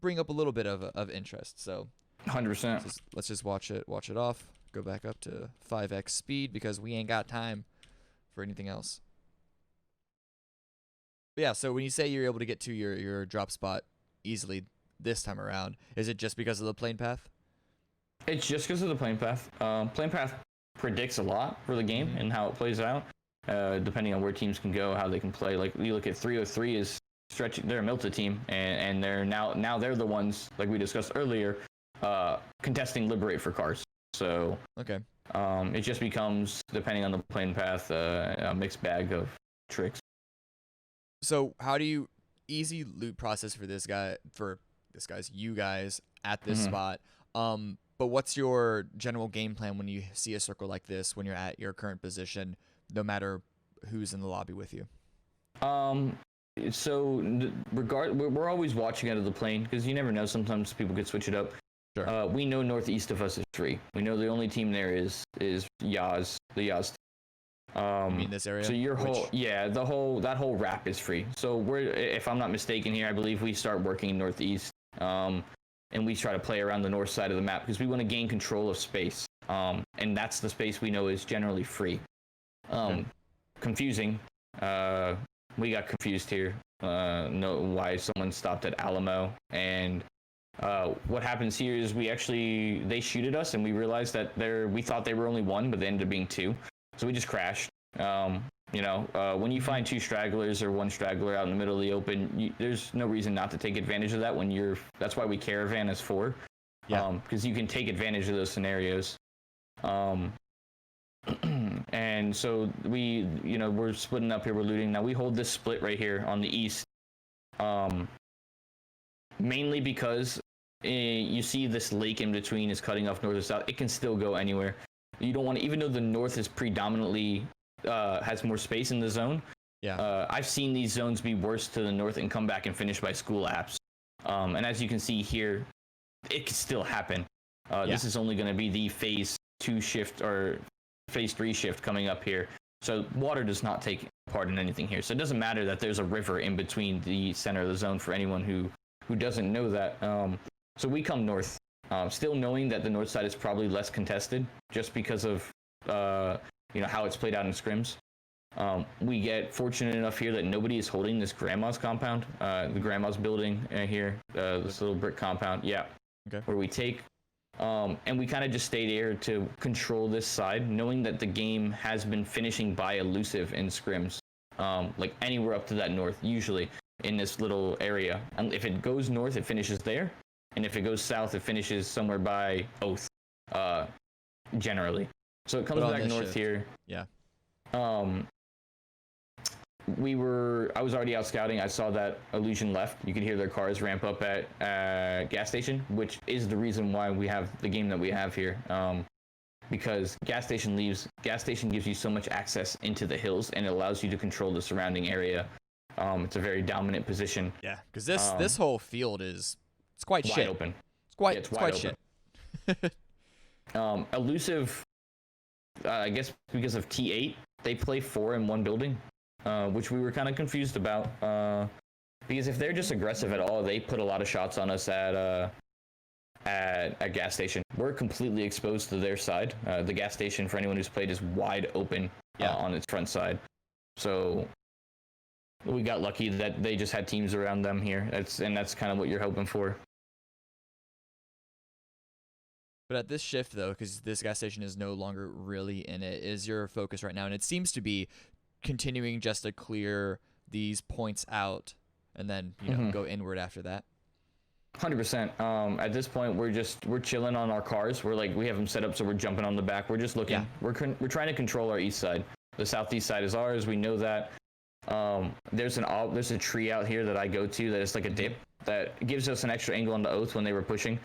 bring up a little bit of interest. So 100%. Let's just watch it off. Go back up to 5x speed because we ain't got time for anything else. But yeah, so when you say you're able to get to your drop spot easily this time around, is it just because of the plane path? It's just because of the plane path. Plane path predicts a lot for the game and how it plays out, depending on where teams can go, how they can play. Like you look at 303 is stretching. They're a Milta team, and they're now they're the ones, like we discussed earlier, contesting Liberate for cars. So it just becomes, depending on the plane path, a mixed bag of tricks. So how do you easy loot process for you guys at this spot? But what's your general game plan when you see a circle like this, when you're at your current position, no matter who's in the lobby with you? So we're always watching out of the plane because you never know. Sometimes people could switch it up. Sure. We know northeast of us is free. We know the only team there is Yaz, the Yaz. You mean this area? So your whole that whole wrap is free. So we're, if I'm not mistaken here, I believe we start working northeast, and we try to play around the north side of the map because we want to gain control of space. And that's the space we know is generally free. Confusing. We got confused here. Know why someone stopped at Alamo, and what happens here is they shoot at us, and we realized that we thought they were only one, but they ended up being two. So we just crashed. When you find two stragglers or one straggler out in the middle of the open, there's no reason not to take advantage of that. That's why we caravan as 4. Yeah. Because you can take advantage of those scenarios. And so we're splitting up here. We're looting. Now we hold this split right here on the east. Mainly because you see this lake in between is cutting off north or south. It can still go anywhere. You don't want to, even though the north is predominantly has more space in the zone. Yeah. I've seen these zones be worse to the north and come back and finish by school apps. And as you can see here, it could still happen. This is only going to be the phase 2 shift or phase 3 shift coming up here. So water does not take part in anything here. So it doesn't matter that there's a river in between the center of the zone for anyone who doesn't know that. So we come north, still knowing that the north side is probably less contested just because of how it's played out in scrims. We get fortunate enough here that nobody is holding this grandma's compound, the grandma's building here, this little brick compound. Yeah. Okay. Where we take, and we kind of just stayed here to control this side, knowing that the game has been finishing by elusive in scrims, like anywhere up to that north, usually in this little area. And if it goes north, it finishes there. And if it goes south, it finishes somewhere by Oath, generally. So it comes back north here. Yeah. I was already out scouting. I saw that Illusion left. You could hear their cars ramp up at gas station, which is the reason why we have the game that we have here. Because gas station gives you so much access into the hills, and it allows you to control the surrounding area. It's a very dominant position. Yeah, because this whole field it's quite wide shit. Open. It's quite shit. Elusive, I guess because of T8, they play 4 in one building, which we were kind of confused about. Because if they're just aggressive at all, they put a lot of shots on us at gas station. We're completely exposed to their side. The gas station, for anyone who's played, is wide open on its front side. So we got lucky that they just had teams around them here. That's kind of what you're hoping for. But at this shift, though, because this gas station is no longer really in it, is your focus right now, and it seems to be continuing just to clear these points out, and then go inward after that. 100%. At this point, we're chilling on our cars. We have them set up so we're jumping on the back. We're just looking. Yeah. We're trying to control our east side. The southeast side is ours. We know that. There's a tree out here that I go to that is like a dip that gives us an extra angle on the Oath when they were pushing.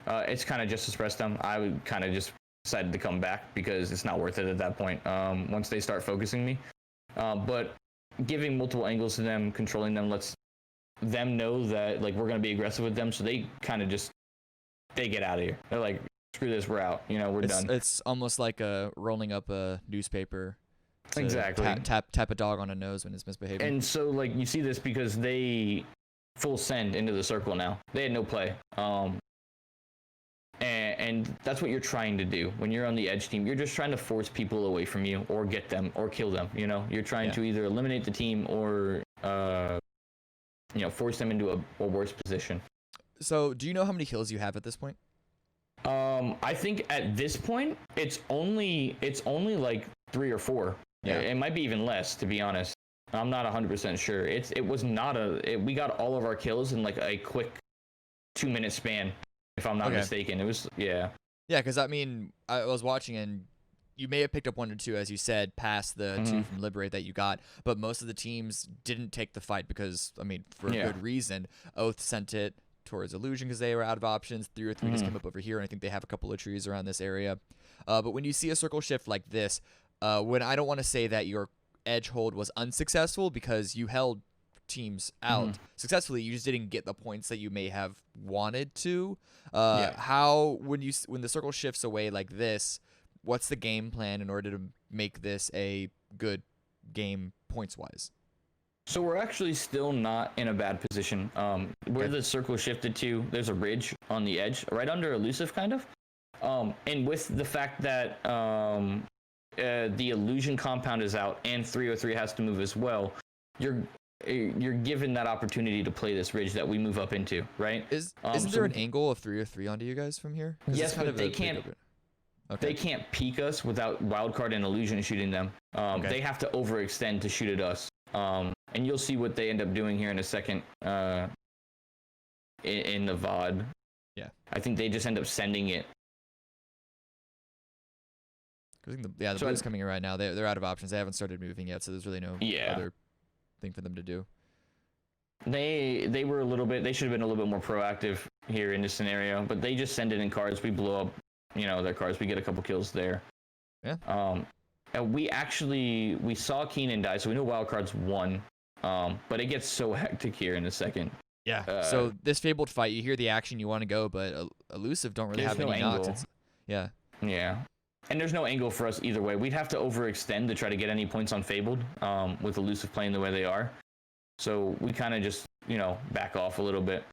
It's kind of just to suppress them. I would kind of just decided to come back because it's not worth it at that point. Once they start focusing me, but giving multiple angles to them, controlling them, lets them know that we're gonna be aggressive with them. So they kind of they get out of here. They're like, screw this, we're out. We're done. It's almost like rolling up a newspaper. Exactly. Tap a dog on a nose when it's misbehaving. And so you see this because they full send into the circle now. They had no play. And that's what you're trying to do when you're on the edge team. You're just trying to force people away from you or get them or kill them. You're trying to either eliminate the team or force them into a worse position. So do you know how many kills you have at this point? I think at this point it's only like 3 or 4. Yeah. It might be even less, to be honest. I'm not 100% sure. It was not we got all of our kills in a quick 2-minute span, if I'm not mistaken. It was, yeah. Yeah, because I was watching, and you may have picked up 1 or 2, as you said, past the 2 from Liberate that you got, but most of the teams didn't take the fight because, for a good reason. Oath sent it towards Illusion because they were out of options. 3 or 3 just came up over here, and I think they have a couple of trees around this area. But when you see a circle shift like this, when I don't want to say that your edge hold was unsuccessful because you held teams out successfully. You just didn't get the points that you may have wanted to. Yeah. How when the circle shifts away like this, what's the game plan in order to make this a good game points wise? So we're actually still not in a bad position. Where the circle shifted to, there's a ridge on the edge, right under elusive, kind of. And with the fact that the illusion compound is out and 303 has to move as well, you're given that opportunity to play this ridge that we move up into, right? Isn't there an angle of 303 onto you guys from here? Yes, but they can't. Okay. They can't peek us without wildcard and illusion shooting them. They have to overextend to shoot at us. And you'll see what they end up doing here in a second in the VOD. Yeah. I think they just end up sending it. I think the Blues coming in right now. They're out of options. They haven't started moving yet, so there's really no other thing for them to do. They were a little bit. They should have been a little bit more proactive here in this scenario, but they just send it in cards. We blow up, their cards. We get a couple kills there. Yeah. And we saw Keenan die, so we know wildcards won. But it gets so hectic here in a second. Yeah. So this fabled fight, you hear the action, you want to go, but elusive don't really have any knocks. Yeah. And there's no angle for us either way. We'd have to overextend to try to get any points on fabled, with elusive playing the way they are. So we kind of just, back off a little bit.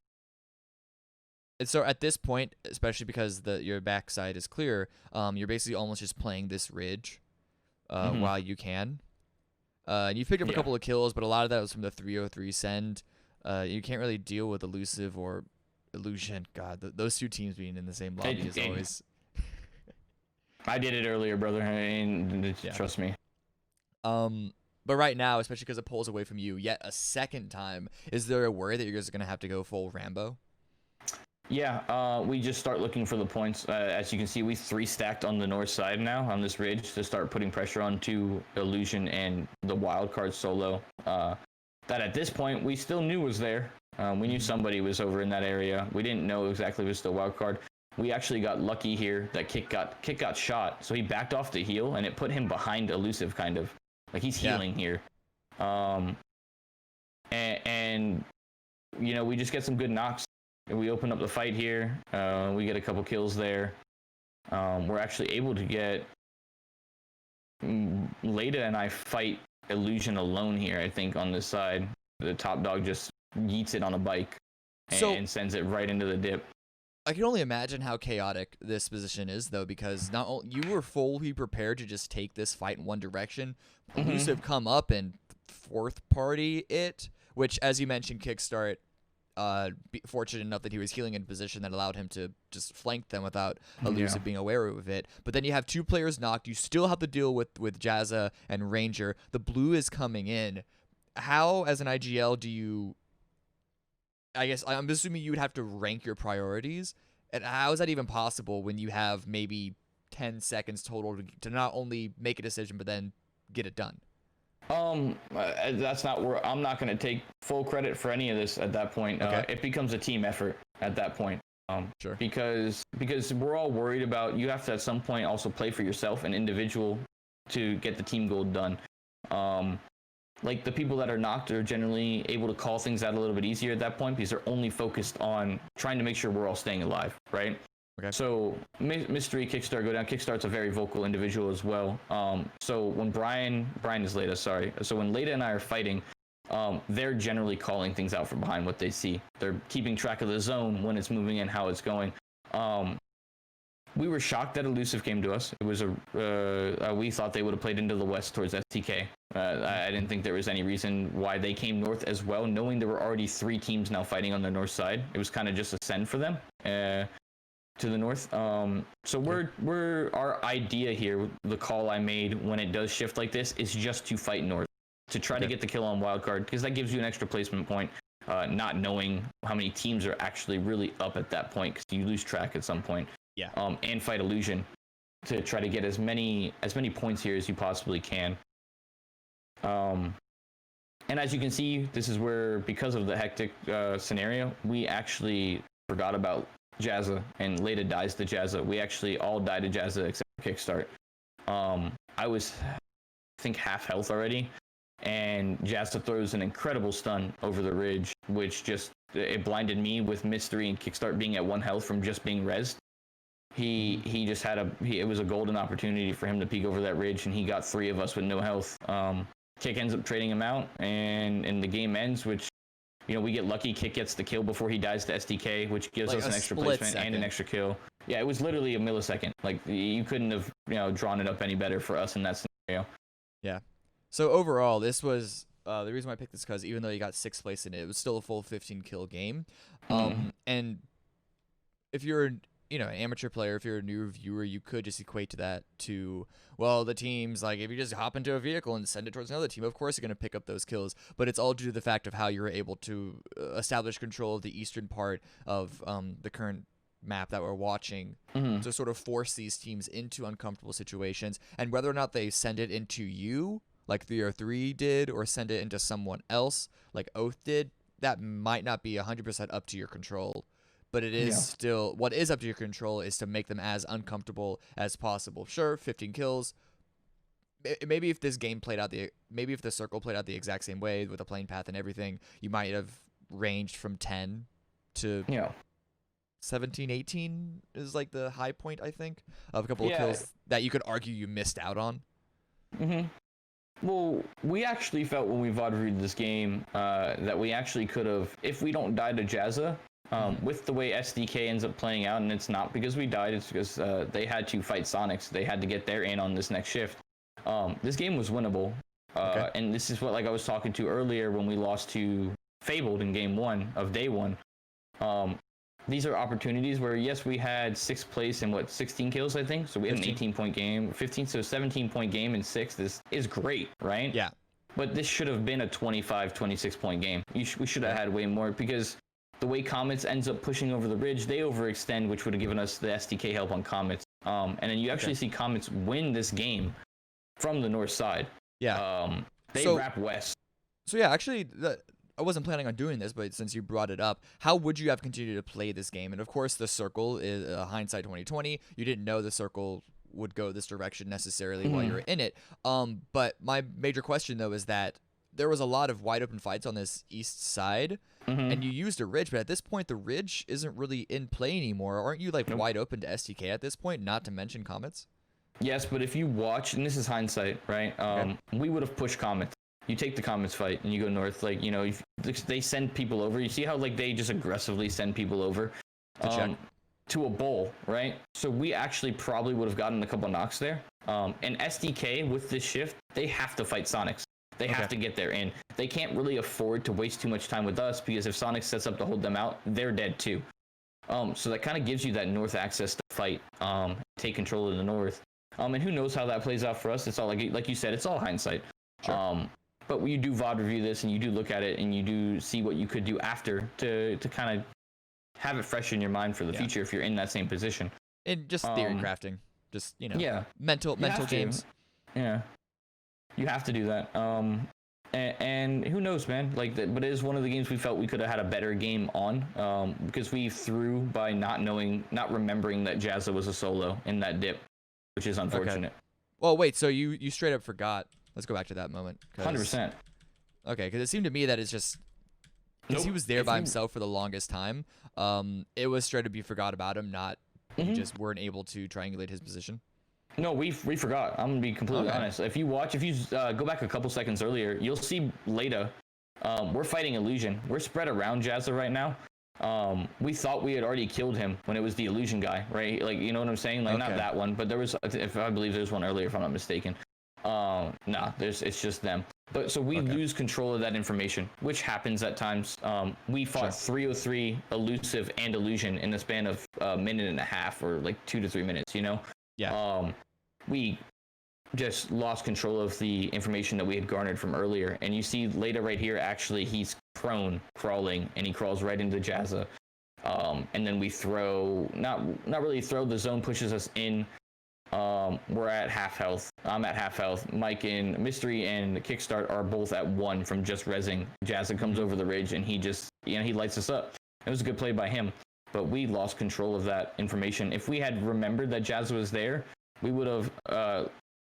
And so at this point, especially because your backside is clear, you're basically almost just playing this ridge while you can. And you've picked up a couple of kills, but a lot of that was from the 303 send. You can't really deal with elusive or illusion. God, those two teams being in the same lobby is always... I did it earlier, brother. Trust me. But right now, especially because it pulls away from you yet a second time, is there a worry that you're just going to have to go full Rambo? Yeah, we just start looking for the points. As you can see, we 3-stacked on the north side now on this ridge to start putting pressure onto illusion and the wildcard solo. That at this point we still knew was there. We knew somebody was over in that area. We didn't know exactly if it was the wildcard. We actually got lucky here that Kick got shot, so he backed off to heal, and it put him behind elusive, kind of like he's healing here. And we just get some good knocks. We open up the fight here. We get a couple kills there. We're actually able to get Leda and I fight illusion alone here, I think, on this side. The top dog just yeets it on a bike and sends it right into the dip. I can only imagine how chaotic this position is, though, because not only you were fully prepared to just take this fight in one direction. Elusive come up and fourth party it, which, as you mentioned, Kickstart, fortunate enough that he was healing in a position that allowed him to just flank them without elusive being aware of it. But then you have two players knocked. You still have to deal with Jazza and Ranger. The blue is coming in. How, as an IGL, do you... I guess I'm assuming you would have to rank your priorities. And how is that even possible when you have maybe 10 seconds total to not only make a decision, but then get it done? That's not where I'm not going to take full credit for any of this at that point. Okay. It becomes a team effort at that point. Sure. Because we're all worried about, you have to at some point also play for yourself, an individual, to get the team goal done. Like the people that are knocked are generally able to call things out a little bit easier at that point because they're only focused on trying to make sure we're all staying alive, right? Okay. So Mystery, Kickstart go down. Kickstart's a very vocal individual as well. So when Brian is Leda, sorry. So when Leda and I are fighting, they're generally calling things out from behind what they see. They're keeping track of the zone when it's moving and how it's going. We were shocked that elusive came to us. It was we thought they would have played into the west towards STK. I didn't think there was any reason why they came north as well, knowing there were already 3 teams now fighting on the north side. It was kind of just a send for them to the north. So our idea here, the call I made when it does shift like this, is just to fight north, to try to get the kill on wildcard, because that gives you an extra placement point. Not knowing how many teams are actually really up at that point, because you lose track at some point. Yeah. And fight illusion to try to get as many points here as you possibly can. And as you can see, this is where, because of the hectic scenario, we actually forgot about Jazza, and Leda dies to Jazza. We actually all died to Jazza except for Kickstart. I was, I think, half health already. and Jazza throws an incredible stun over the ridge, which just it blinded me with Mystery and Kickstart being at 1 health from just being rezzed. He just had it was a golden opportunity for him to peek over that ridge, and he got 3 of us with no health. Kick ends up trading him out, and the game ends, which, we get lucky. Kick gets the kill before he dies to SDK, which gives us an extra placement and an extra kill. Yeah, it was literally a millisecond. Like, you couldn't have, drawn it up any better for us in that scenario. Yeah. So overall, this was the reason why I picked this, because even though you got 6th place in it, it was still a full 15 kill game. And if you're an amateur player, if you're a new viewer, you could just equate to that to, well, the teams, like, if you just hop into a vehicle and send it towards another team, of course you're going to pick up those kills, but it's all due to the fact of how you're able to establish control of the eastern part of the current map that we're watching to sort of force these teams into uncomfortable situations, and whether or not they send it into you, like 303 did, or send it into someone else, like Oath did, that might not be 100% up to your control. But it is still, what is up to your control is to make them as uncomfortable as possible. Sure, 15 kills. Maybe if this game played out maybe if the circle played out the exact same way with the plane path and everything, you might have ranged from 10 to 17, 18 is like the high point, I think, of a couple of kills that you could argue you missed out on. Well, we actually felt when we VOD reviewed this game that we actually could have, if we don't die to Jazza, with the way SDK ends up playing out, and it's not because we died, it's because they had to fight Sonics. They had to get their in on this next shift. This game was winnable. And this is what, like I was talking to earlier when we lost to Fabled in game 1 of day 1. These are opportunities where, yes, we had 6th place and 16 kills, I think. So we had 15. An 18-point game, 15, so 17-point game in 6th is great, right? Yeah. But this should have been a 25, 26-point game. We should have had way more, because the way Comets ends up pushing over the ridge, they overextend, which would have given us the SDK help on Comets. And then you actually see Comets win this game from the north side. Yeah. They wrap west. So yeah, actually, I wasn't planning on doing this, but since you brought it up, how would you have continued to play this game? And of course, the circle is hindsight 2020. You didn't know the circle would go this direction necessarily while you're in it. But my major question, though, is that there was a lot of wide open fights on this east side, and you used a ridge, but at this point, the ridge isn't really in play anymore. Aren't you like wide open to STK at this point, not to mention Comets? Yes, but if you watch, and this is hindsight, right? We would have pushed Comets. You take the Comets fight and you go north, like, if they send people over. You see how, like, they just aggressively send people over to a bowl, right? So we actually probably would have gotten a couple knocks there. And SDK with this shift, they have to fight Sonics. They have to get their in. They can't really afford to waste too much time with us, because if Sonic sets up to hold them out, they're dead too. So that kind of gives you that north access to fight, take control of the north. And who knows how that plays out for us? It's all like you said, it's all hindsight. Sure. But when you do VOD review this and you do look at it and you do see what you could do after to kind of have it fresh in your mind for the future if you're in that same position. And just theory crafting, just mental games. Yeah, you have to do that. And who knows, man? But it is one of the games we felt we could have had a better game on, because we threw by not remembering that Jazza was a solo in that dip, which is unfortunate. Okay. Well, wait, so you straight up forgot. Let's go back to that moment. 100%. Okay, because it seemed to me that it's just because he was there by himself for the longest time. It was straight up you forgot about him, not you just weren't able to triangulate his position. No, we forgot. I'm gonna be completely honest. If you go back a couple seconds earlier, you'll see Leda. We're fighting Illusion. We're spread around Jazza right now. We thought we had already killed him when it was the Illusion guy, right? Like, you know what I'm saying? Like, not that one, but there was, I believe there's one earlier, if I'm not mistaken. It's just them. But so we lose control of that information, which happens at times. We fought 303, Elusive, and Illusion in the span of a minute and a half, or like 2 to 3 minutes, Yeah. We just lost control of the information that we had garnered from earlier. And you see Leda right here, actually, he's prone, crawling, and he crawls right into Jazza. And then we throw, not really throw, the zone pushes us in. We're at half health. I'm at half health. Mike and Mystery and Kickstart are both at 1 from just rezzing. Jazza comes over the ridge and he just, he lights us up. It was a good play by him, but we lost control of that information. If we had remembered that Jazza was there, we would have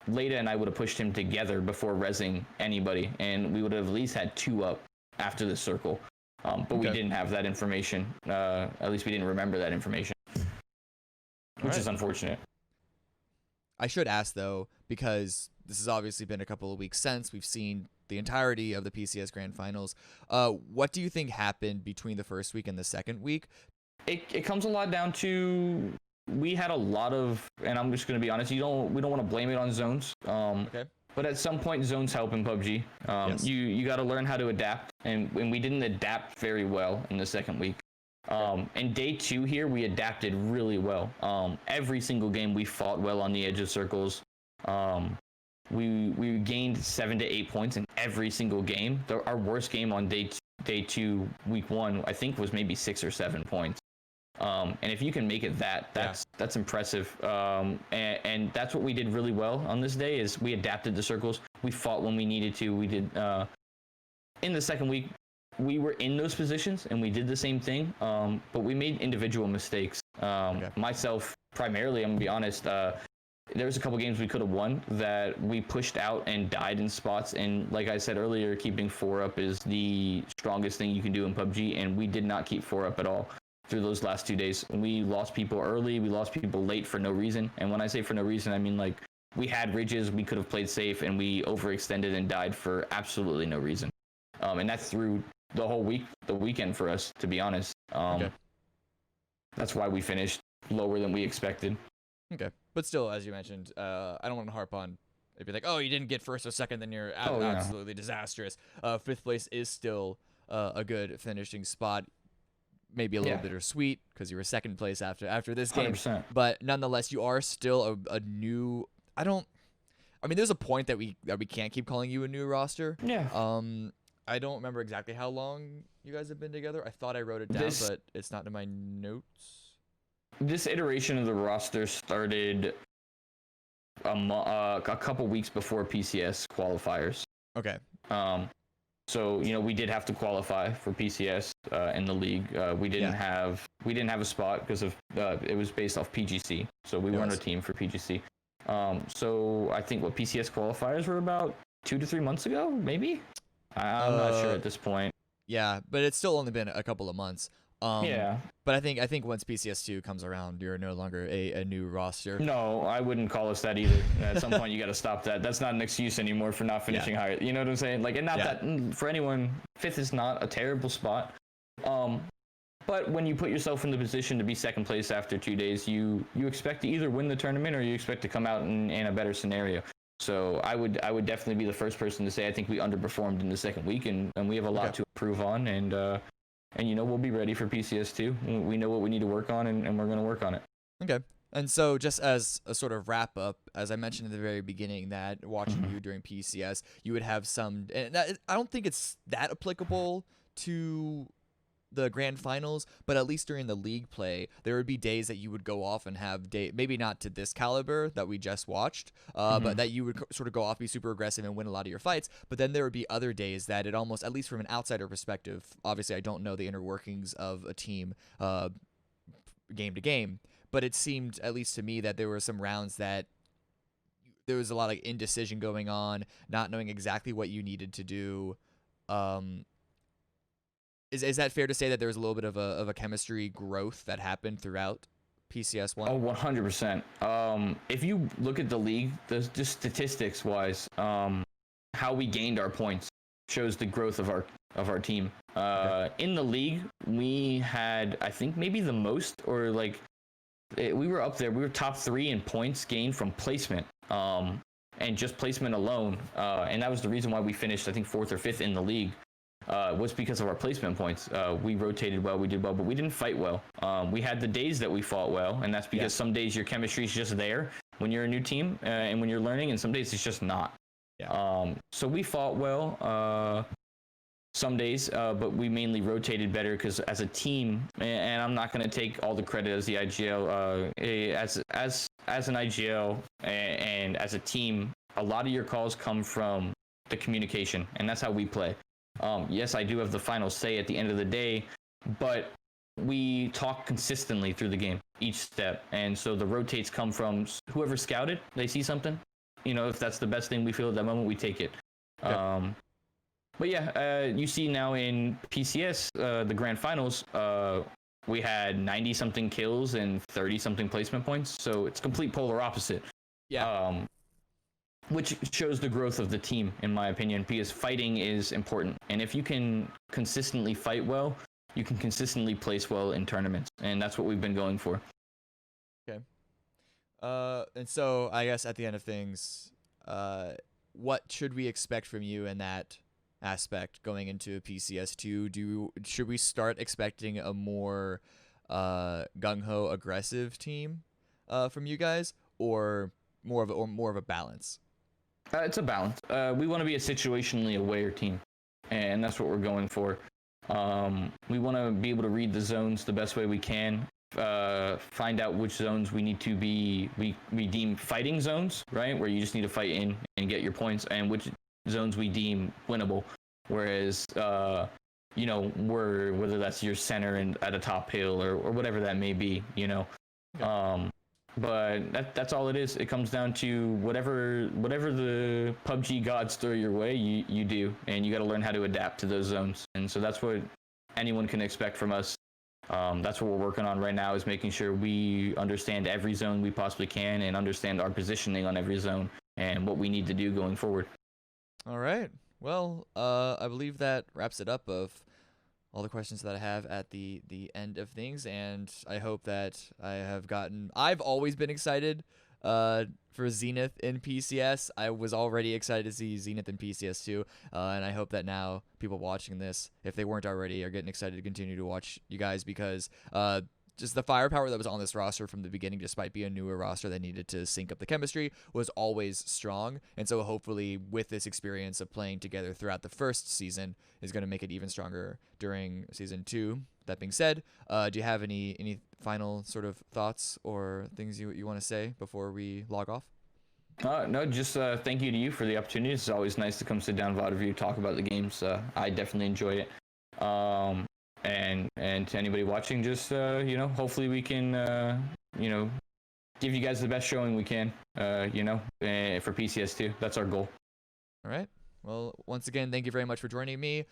Leda and I would have pushed him together before rezzing anybody, and we would have at least had 2 up after the circle. But we didn't have that information. At least we didn't remember that information, which is unfortunate. I should ask, though, because this has obviously been a couple of weeks since we've seen the entirety of the PCS Grand Finals. What do you think happened between the first week and the second week? It comes a lot down to, we had a lot of, and I'm just going to be honest, we don't want to blame it on zones. But at some point, zones help in PUBG. Yes. You got to learn how to adapt, and we didn't adapt very well in the second week. And day 2 here, we adapted really well. Every single game we fought well on the edge of circles. We gained 7 to 8 points in every single game. Our worst game on day 2, week 1, I think was maybe 6 or 7 points. And if you can make it that's impressive. And that's what we did really well on this day, is we adapted the circles. We fought when we needed to. We did in the second week, we were in those positions and we did the same thing. But we made individual mistakes. Myself, primarily, I'm gonna be honest, there was a couple games we could have won that we pushed out and died in spots. And like I said earlier, keeping 4 up is the strongest thing you can do in PUBG. And we did not keep 4 up at all through those last 2 days. We lost people early, we lost people late for no reason. And when I say for no reason, I mean like we had ridges, we could have played safe, and we overextended and died for absolutely no reason. And that's through the whole week, the weekend for us, to be honest. That's why we finished lower than we expected. Okay. But still, as you mentioned, I don't want to harp on, it'd be like, oh, you didn't get first or second, then you're absolutely disastrous. 5th place is still a good finishing spot. Maybe a little bittersweet because you were 2nd place after this game. 100%. But nonetheless, you are still a new. I mean, there's a point that we can't keep calling you a new roster. Yeah. I don't remember exactly how long you guys have been together. I thought I wrote it down, but it's not in my notes. This iteration of the roster started a couple weeks before PCS qualifiers. Okay. So we did have to qualify for PCS in the league. We didn't have a spot because of it was based off PGC. So we weren't a team for PGC. So I think PCS qualifiers were about 2 to 3 months ago, maybe. I'm not sure at this point. Yeah, but it's still only been a couple of months. But I think once PCS2 comes around, you're no longer a new roster. No, I wouldn't call us that either. At some point, you got to stop that. That's not an excuse anymore for not finishing higher. You know what I'm saying? Like, and not that for anyone, 5th is not a terrible spot. But when you put yourself in the position to be 2nd place after 2 days, you expect to either win the tournament or you expect to come out in a better scenario. So I would definitely be the first person to say I think we underperformed in the second week, and we have a lot to improve on, and we'll be ready for PCS2. We know what we need to work on, and we're going to work on it. Okay. And so just as a sort of wrap up, as I mentioned at the very beginning, that watching you during PCS, you would have some, and I don't think it's that applicable to the grand finals, but at least during the league play, there would be days that you would go off and have maybe not to this caliber that we just watched, but that you would sort of go off, be super aggressive and win a lot of your fights. But then there would be other days that it almost, at least from an outsider perspective, obviously I don't know the inner workings of a team game to game, but it seemed, at least to me, that there were some rounds that there was a lot of indecision going on, not knowing exactly what you needed to do. Is that fair to say that there was a little bit of a chemistry growth that happened throughout PCS1? Oh, 100%. If you look at the league, just statistics-wise, how we gained our points shows the growth of our team. In the league, we had, I think, maybe the most, or like, we were up there. We were top 3 in points gained from placement, and just placement alone. And that was the reason why we finished, I think, 4th or 5th in the league. Was because of our placement points. We rotated well, we did well, but we didn't fight well. We had the days that we fought well, and that's because some days your chemistry is just there when you're a new team and when you're learning, and some days it's just not. So we fought well some days, but we mainly rotated better because as a team, and I'm not going to take all the credit as the IGL, as an IGL and as a team, a lot of your calls come from the communication, and that's how we play. Yes, I do have the final say at the end of the day, but we talk consistently through the game, each step. And so the rotates come from whoever scouted, they see something, if that's the best thing we feel at that moment, we take it. Okay. But yeah, you see now in PCS, the Grand Finals, we had 90 something kills and 30 something placement points. So it's complete polar opposite. Yeah. Which shows the growth of the team, in my opinion, because fighting is important. And if you can consistently fight well, you can consistently place well in tournaments. And that's what we've been going for. Okay. And so I guess at the end of things, what should we expect from you in that aspect going into PCS2? Should we start expecting a more gung-ho aggressive team from you guys, or more of a balance? It's a balance. We want to be a situationally aware team, and that's what we're going for. We want to be able to read the zones the best way we can, find out which zones we need to be, we deem fighting zones, right? Where you just need to fight in and get your points, and which zones we deem winnable. Whereas, whether that's your center and at a top hill or whatever that may be, Okay. But that's all it is. It comes down to whatever the PUBG gods throw your way, you do, and you got to learn how to adapt to those zones. And so that's what anyone can expect from us. That's what we're working on right now, is making sure we understand every zone we possibly can and understand our positioning on every zone and what we need to do going forward. All right. Well, I believe that wraps it up of all the questions that I have at the end of things, and I hope that I've always been excited for Zenith in PCS. I was already excited to see Zenith in PCS too, and I hope that now people watching this, if they weren't already, are getting excited to continue to watch you guys, because just the firepower that was on this roster from the beginning, despite being a newer roster that needed to sync up the chemistry, was always strong. And so hopefully with this experience of playing together throughout the first season is going to make it even stronger during season 2. That being said, do you have any final sort of thoughts or things you want to say before we log off? No, just thank you to you for the opportunity. It's always nice to come sit down, VOD review, talk about the games. I definitely enjoy it. And to anybody watching, just hopefully we can give you guys the best showing we can, for PCS2. That's our goal. All right. Well, once again, thank you very much for joining me.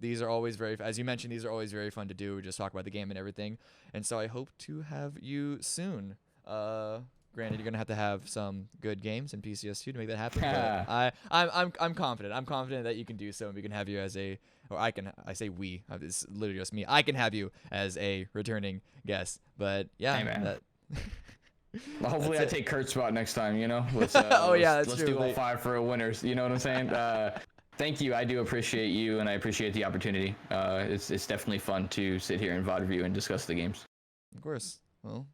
These are always as you mentioned, these are always very fun to do. We just talk about the game and everything. And so I hope to have you soon. Granted, you're gonna have some good games in PCS2 to make that happen. But I'm confident. I'm confident that you can do so, and we can have you as I say we. It's literally just me. I can have you as a returning guest. But yeah, hey, man. Well, hopefully I it. take Kurt's spot next time. Let's let's do all 5 for a winners. You know what I'm saying? Thank you. I do appreciate you, and I appreciate the opportunity. It's definitely fun to sit here and VOD review and discuss the games. Of course. Well,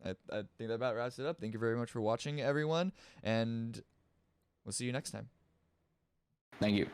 I think that about wraps it up. Thank you very much for watching, everyone, and we'll see you next time. Thank you.